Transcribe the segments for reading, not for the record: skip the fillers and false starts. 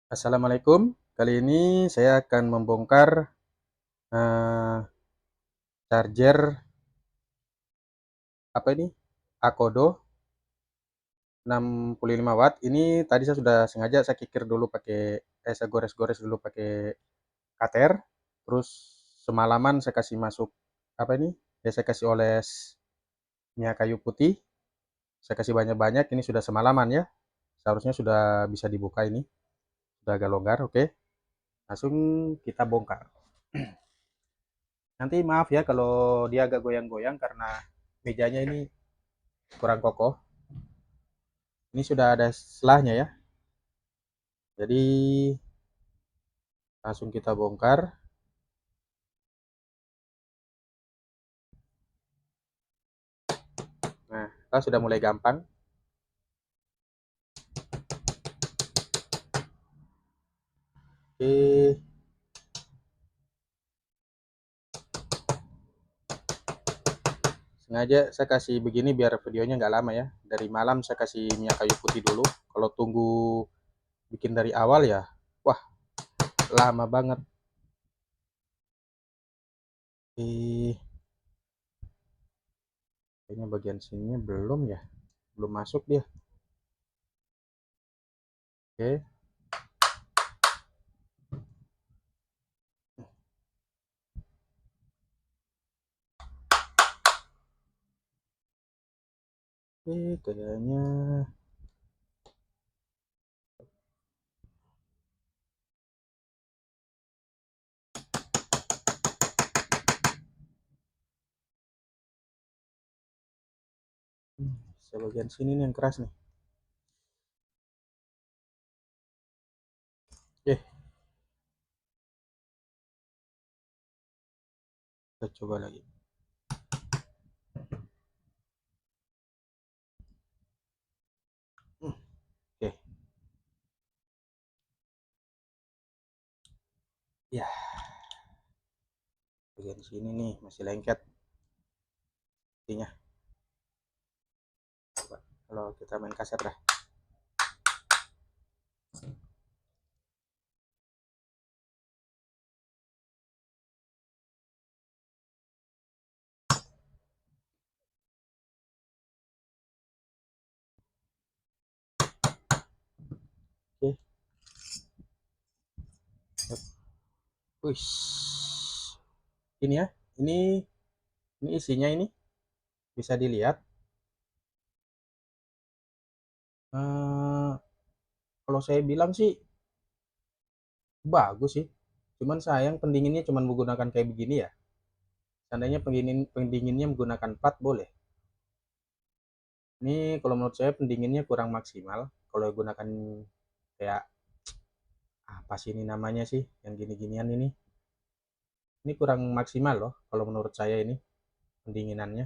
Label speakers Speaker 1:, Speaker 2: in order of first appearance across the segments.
Speaker 1: Assalamualaikum. Kali ini saya akan membongkar charger apa ini? Akodo 65 watt. Ini tadi saya sudah sengaja saya kikir dulu pakai saya gores-gores dulu pakai cutter. Terus semalaman saya kasih masuk apa ini? Ya saya kasih oles minyak kayu putih. Saya kasih banyak-banyak. Ini sudah semalaman ya. Seharusnya sudah bisa dibuka ini. Sudah agak longgar, oke. Langsung kita bongkar. Nanti maaf ya kalau dia agak goyang-goyang karena mejanya ini kurang kokoh. Ini sudah ada selahnya ya. Jadi langsung kita bongkar. Nah, kita sudah mulai gampang. Oke, sengaja saya kasih begini biar videonya nggak lama ya. Dari malam saya kasih minyak kayu putih dulu. Kalau tunggu bikin dari awal ya, wah lama banget. Oke, kayaknya bagian sininya belum ya. Belum masuk dia. Oke, kayaknya sebagian sini nih yang keras nih. Oke, kita coba lagi. Oke, ya bagian sini nih masih lengket intinya. Coba kalau kita main kaset dah. Oke, wih, ini ya, ini isinya ini bisa dilihat. Eh, Kalau saya bilang sih bagus sih. Cuman sayang pendinginnya cuman menggunakan kayak begini ya. Seandainya pendinginnya menggunakan plat boleh. Ini kalau menurut saya pendinginnya kurang maksimal. Kalau gunakan kayak apa sih ini namanya sih yang gini-ginian ini. Ini kurang maksimal loh kalau menurut saya ini pendinginannya.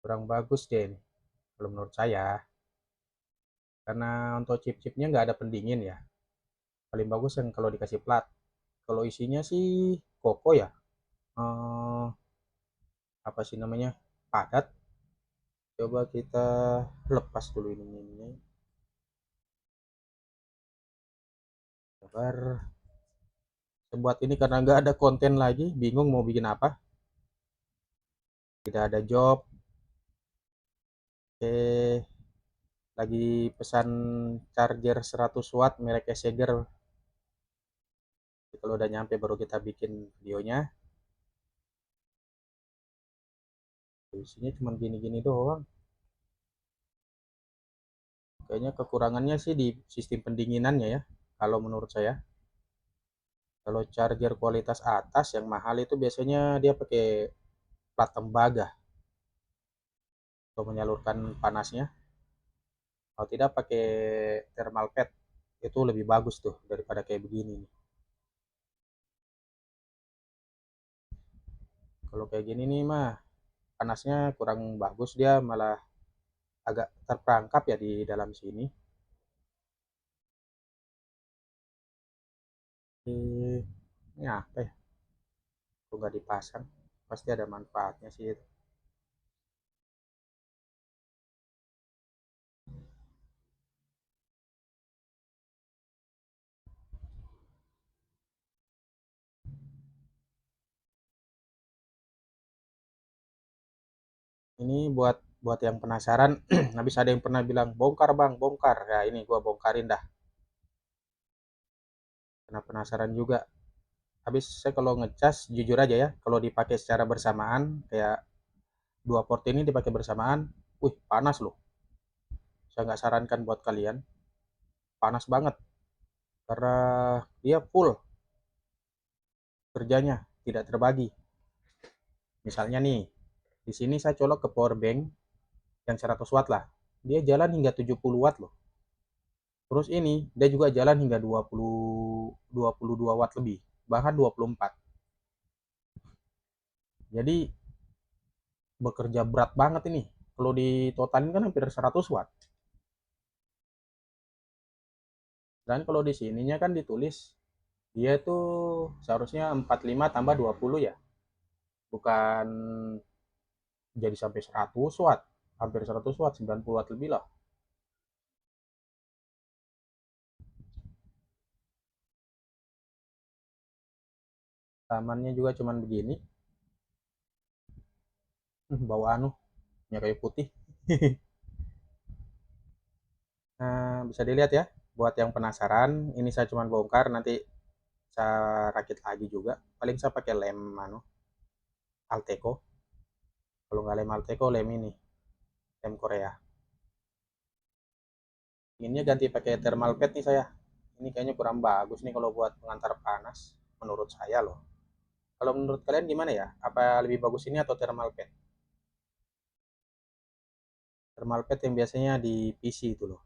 Speaker 1: Kurang bagus deh ini kalau menurut saya. Karena untuk chip-chipnya nggak ada pendingin ya. Paling bagus yang kalau dikasih plat. Kalau isinya sih koko ya. Eh, apa sih namanya? Padat. Coba kita lepas dulu ini. Sabar. Buat ini karena nggak ada konten lagi, bingung mau bikin apa. Tidak ada job. Oke, lagi pesan charger 100 watt merek Seger. Kalau udah nyampe baru kita bikin videonya. Isinya cuma gini-gini doang. Kayaknya kekurangannya sih di sistem pendinginannya ya. Kalau menurut saya. Kalau charger kualitas atas yang mahal itu biasanya dia pakai plat tembaga untuk menyalurkan panasnya. Kalau tidak pakai thermal pad itu lebih bagus tuh daripada kayak begini nih. Kalau kayak gini nih mah panasnya kurang bagus, dia malah agak terperangkap ya di dalam sini. Ini apa ya? Kok nggak dipasang? Pasti ada manfaatnya sih itu. Ini buat yang penasaran, habis ada yang pernah bilang, "Bongkar, Bang, bongkar." Ya, ini gua bongkarin dah, karena penasaran juga. Habis saya kalau ngecas, jujur aja ya, kalau dipakai secara bersamaan, kayak dua port ini dipakai bersamaan, wih, panas loh. Saya nggak sarankan buat kalian, panas banget. Karena dia full kerjanya, tidak terbagi. Misalnya nih, di sini saya colok ke power bank yang 100 watt lah. Dia jalan hingga 70 watt loh. Terus ini, dia juga jalan hingga 22 watt lebih, bahkan 24. Jadi bekerja berat banget ini. Kalau ditotalin kan hampir 100 watt. Dan kalau di sininya kan ditulis dia tuh seharusnya 45 tambah 20 ya. Bukan jadi sampai 100 watt. Hampir 100 watt, 90 watt lebih lah. Tamannya juga cuman begini. Bawa anu, ya kayu putih. Nah, bisa dilihat ya. Buat yang penasaran, ini saya cuman bongkar, nanti saya rakit lagi juga. Paling saya pakai lem anu, Alteco. Kalau nggak lem Alteco, lem ini, lem Korea. Inginnya ganti pakai thermal pad nih saya. Ini kayaknya kurang bagus nih kalau buat pengantar panas, menurut saya loh. Kalau menurut kalian gimana ya? Apa lebih bagus ini atau thermal pad? Thermal pad yang biasanya di PC itu loh.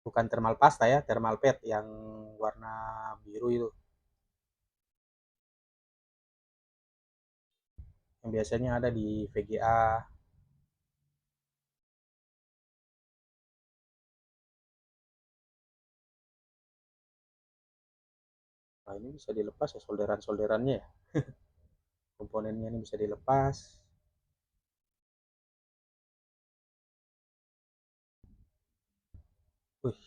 Speaker 1: Bukan thermal pasta ya, thermal pad yang warna biru itu. Yang biasanya ada di VGA. Nah, ini bisa dilepas ya solderan-solderannya ya. Komponennya ini bisa dilepas. Wih,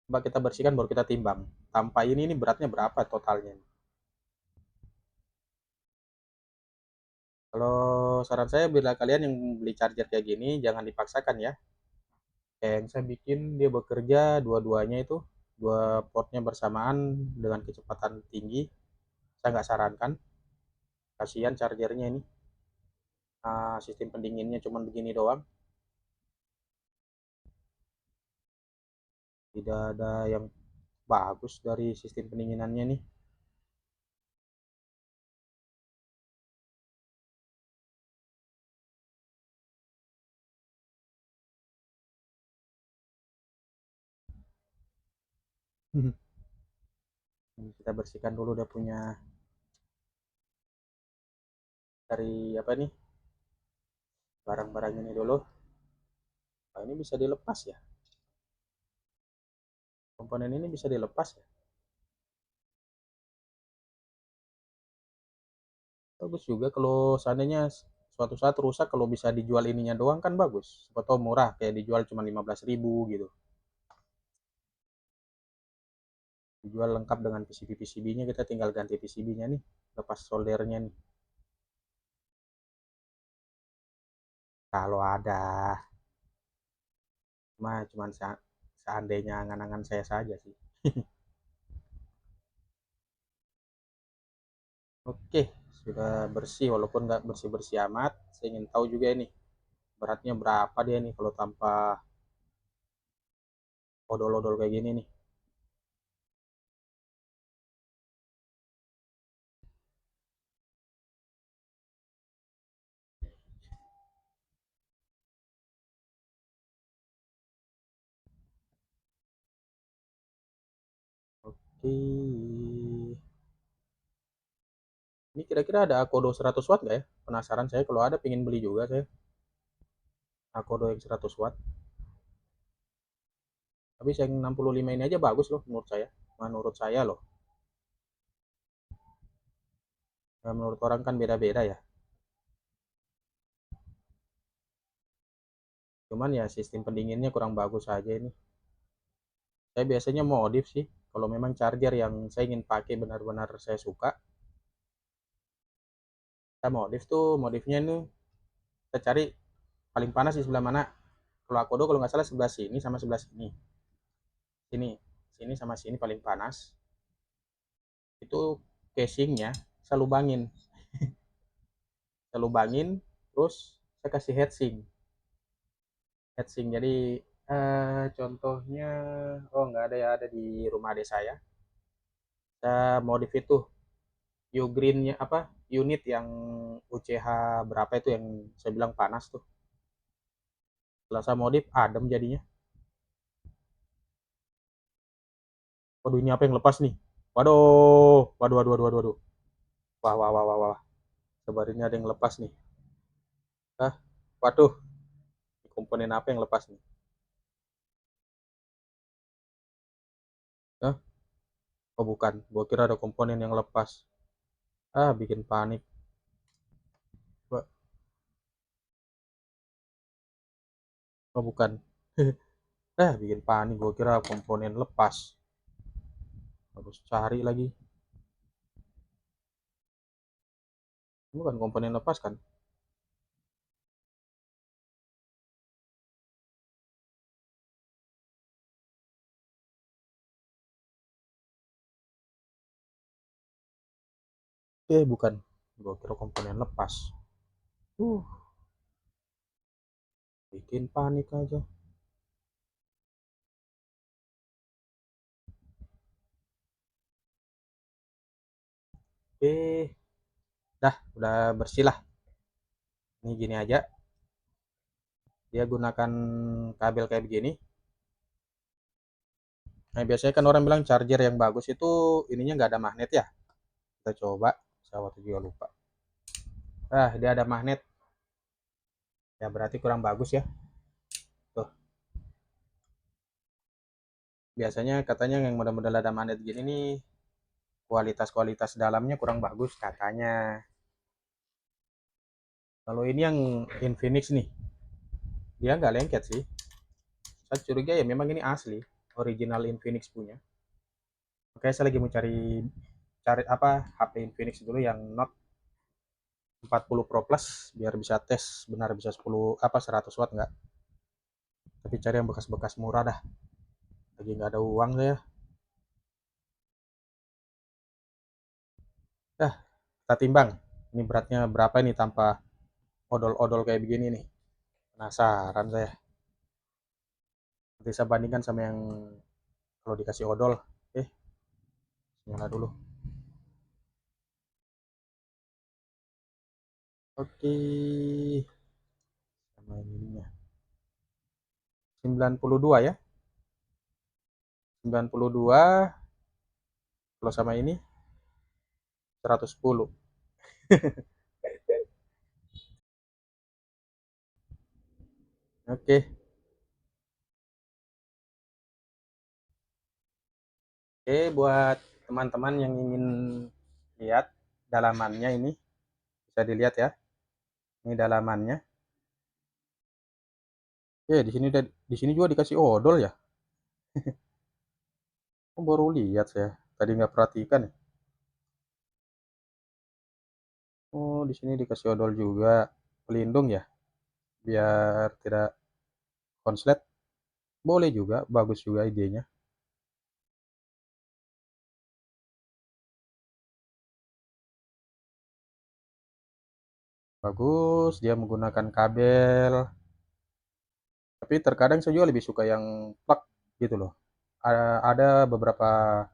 Speaker 1: coba kita bersihkan baru kita timbang. Tanpa ini beratnya berapa totalnya? Kalau saran saya bila kalian yang beli charger kayak gini jangan dipaksakan ya. Kayak yang saya bikin dia bekerja dua-duanya itu dua portnya bersamaan dengan kecepatan tinggi. Saya nggak sarankan. Kasihan chargernya ini. Sistem pendinginnya cuma begini doang. Tidak ada yang bagus dari sistem pendinginannya nih. Kita bersihkan dulu udah punya dari apa nih barang-barang ini dulu. Nah, ini bisa dilepas ya. Komponen ini bisa dilepas ya. Bagus juga kalau seandainya suatu saat rusak kalau bisa dijual ininya doang kan bagus. Siapa tahu murah kayak dijual cuma 15.000 gitu. Dijual lengkap dengan PCB-PCB-nya kita tinggal ganti PCB-nya nih. Lepas soldernya nih. Kalau ada. Cuman seandainya angan-angan saya saja sih. Oke, sudah bersih walaupun nggak bersih-bersih amat. Saya ingin tahu juga ini beratnya berapa dia nih kalau tanpa odol-odol kayak gini nih. Oke. Ini kira-kira ada Akodo 100 watt nggak ya? Penasaran saya kalau ada pengen beli juga saya. Akodo yang 100 watt. Tapi yang 65 ini aja bagus loh menurut saya. Menurut saya loh. Ya, menurut orang kan beda-beda ya. Cuman ya sistem pendinginnya kurang bagus aja ini. Saya biasanya modif sih. Kalau memang charger yang saya ingin pakai benar-benar saya suka, saya modif tuh, modifnya ini kita cari paling panas di sebelah mana. Kalau aku tuh kalau nggak salah sebelah sini sama sebelah sini. Sini, sini sama sini paling panas. Itu casingnya saya lubangin, saya lubangin, terus saya kasih heatsink. Heatsink jadi contohnya, oh nggak ada ya, ada di rumah adik saya modif itu Ugreen-nya apa, unit yang UCH berapa itu yang saya bilang panas tuh. Setelah saya modif adem jadinya. Waduh, ini apa yang lepas nih? Waduh, waduh, waduh, waduh, waduh, waduh. Wah, wah, wah, wah, wah. Sebenarnya ini ada yang lepas nih. Ah, waduh, komponen apa yang lepas nih? Hah? Oh bukan, gua kira ada komponen yang lepas. Ah, bikin panik. Wah, oh bukan. Bikin panik. Gua kira komponen lepas. Harus cari lagi. Ini bukan komponen lepas kan? Bukan. Gua kira komponen lepas. Uh, bikin panik aja. Eh, udah bersih lah. Ini gini aja. Dia gunakan kabel kayak begini. Nah, biasanya kan orang bilang charger yang bagus itu ininya nggak ada magnet ya. Kita coba. Saya waktu juga lupa. Dia ada magnet. Ya berarti kurang bagus ya. Tuh, biasanya katanya yang model-model ada magnet gini nih kualitas-kualitas dalamnya kurang bagus katanya. Kalau ini yang Infinix nih, dia nggak lengket sih. Saya curiga ya memang ini asli, original Infinix punya. Oke, saya lagi mau cari cari apa HP Infinix dulu yang Note 40 Pro Plus biar bisa tes benar bisa 10 apa 100 watt nggak. Tapi cari yang bekas-bekas murah dah. Lagi nggak ada uang saya. Dah, kita timbang. Ini beratnya berapa ini tanpa odol-odol kayak begini nih. Penasaran saya. Nanti saya bandingkan sama yang kalau dikasih odol. Eh, nyala dulu. Oke, sama ininya. 92 ya. 92 kalau sama ini 110. Oke. Oke, buat teman-teman yang ingin lihat dalamannya ini bisa dilihat ya. Ini dalamannya. Di sini juga dikasih odol ya. Oh, baru lihat saya. Tadi nggak perhatikan ya. Oh, di sini dikasih odol juga. Pelindung ya, biar tidak konslet. Boleh juga, bagus juga idenya. Bagus, dia menggunakan kabel. Tapi terkadang saya juga lebih suka yang plug gitu loh. Ada beberapa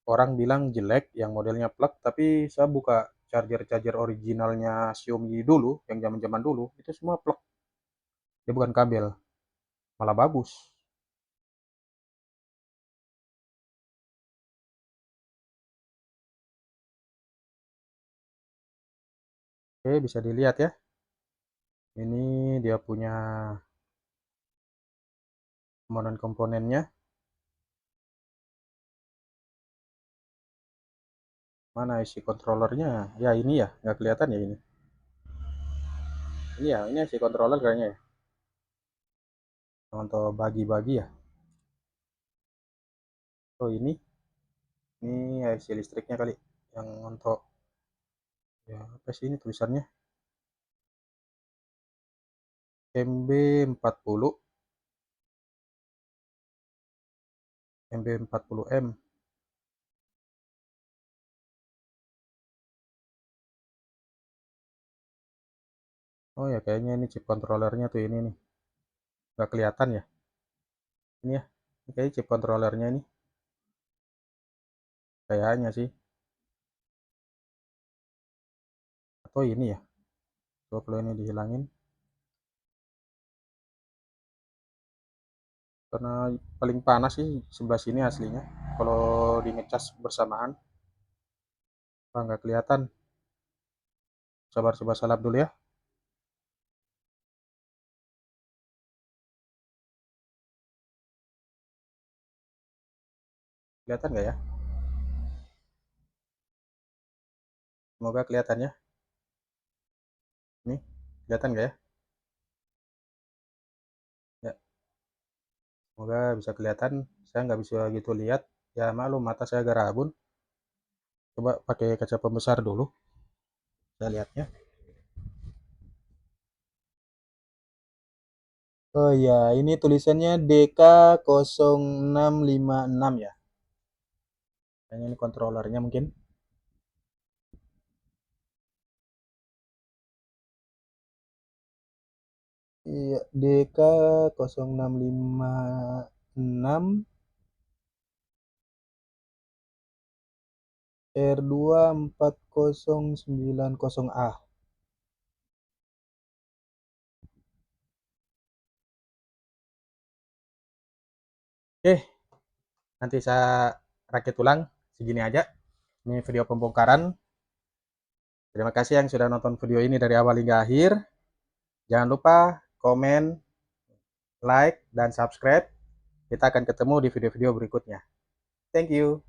Speaker 1: orang bilang jelek yang modelnya plug, tapi saya buka charger-charger originalnya Xiaomi dulu, yang zaman-zaman dulu, itu semua plug. Dia bukan kabel, malah bagus. Oke, bisa dilihat ya. Ini dia punya komponen-komponennya. Mana isi controllernya? Ya ini ya, nggak kelihatan ya ini. Ini ya, ini isi controller kayaknya ya. Untuk bagi-bagi ya. Oh ini IC listriknya kali yang untuk ya apa sih ini tulisannya MB40 MB40M. Oh ya kayaknya ini chip controllernya tuh ini nih, nggak kelihatan ya ini ya, ini kayaknya chip controllernya ini kayaknya sih, atau ini ya. Coba kalau ini dihilangin karena paling panas sih sebelah sini aslinya kalau di ngecas bersamaan. Wah, nggak kelihatan. Sabar coba salap dulu ya. Kelihatan nggak ya? Semoga kelihatan ya. Nih, kelihatan nggak ya? Ya, semoga bisa kelihatan. Saya nggak bisa gitu lihat. Ya maklum mata saya agak rabun. Coba pakai kaca pembesar dulu. Saya lihatnya. Oh ya, ini tulisannya DK0656 ya. Kayaknya ini kontrolernya mungkin. Iya, DK0656 R24090A. Oke, nanti saya rakit ulang segini aja. Ini video pembongkaran. Terima kasih yang sudah nonton video ini dari awal hingga akhir. Jangan lupa komen, like, dan subscribe. Kita akan ketemu di video-video berikutnya. Thank you.